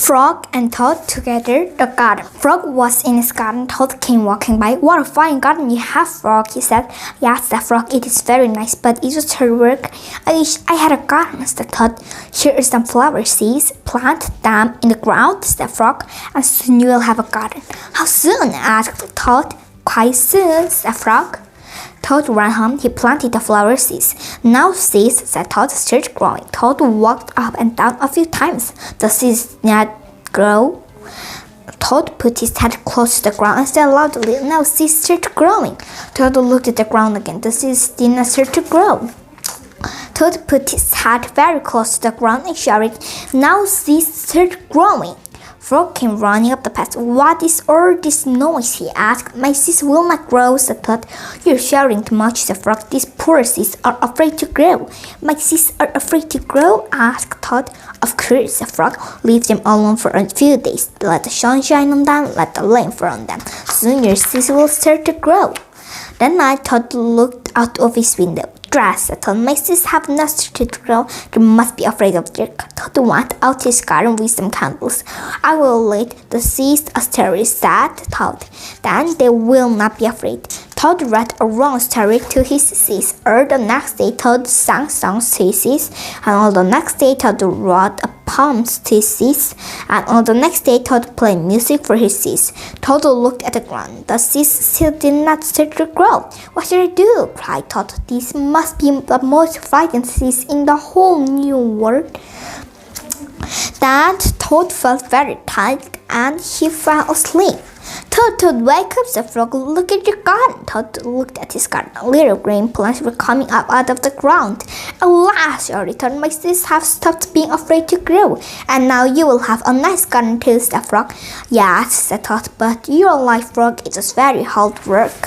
Frog and Toad together the garden. Frog was in his garden. Toad came walking by. "What a fine garden you have, Frog," he said. "Yes," said Frog, "it is very nice, but it was hard work. I wish I had a garden," said Toad. "Here is some flower seeds. Plant them in the ground," said Frog, "and soon you will have a garden." "How soon?" asked Toad. "Quite soon," said Frog. Toad ran home. He planted the flower seeds. "Now seeds," said Toad, "start growing." Toad walked up and down a few times. The seeds did not grow. Toad put his head close to the ground and said loudly, "Now seeds start growing." Toad looked at the ground again. The seeds did not start to grow. Toad put his head very close to the ground and shouted, "Now seeds start growing." Frog came running up the path. "What is all this noise?" he asked. "My seeds will not grow," said Toad. "You're shouting too much," said Frog. "These poor seeds are afraid to grow." "My seeds are afraid to grow?" asked Toad. "Of course," said Frog. "Leave them alone for a few days. Let the sun shine on them, let the rain fall on them. Soon your seeds will start to grow." That night Toad looked out of his window. "Grass," said Toad. "My seeds have not started to grow. They must be afraid of the dark." Toad went out to his garden with some candles. "I will light the seeds a story," said Toad. "Then they will not be afraid." Toad read a long story to his seeds. All the next day Toad sang songs to his seeds, and all the next day Toad wrote poems to his seeds, and on the next day Toad played music for his seeds. Toad looked at the ground. The seeds still did not start to grow. "What should I do?" cried Toad. "These must be the most frightened seeds in the whole new world." Then Toad felt very tired and he fell asleep. "Toad, Toad, wake up," said Frog. "Look at your garden." Toad looked at his garden. Little green plants were coming up out of the ground. "Alas," shouted Toad, "my seeds have stopped being afraid to grow. And now you will have a nice garden too," said Frog. "Yes," said Toad, "but your life, Frog, it is very hard work."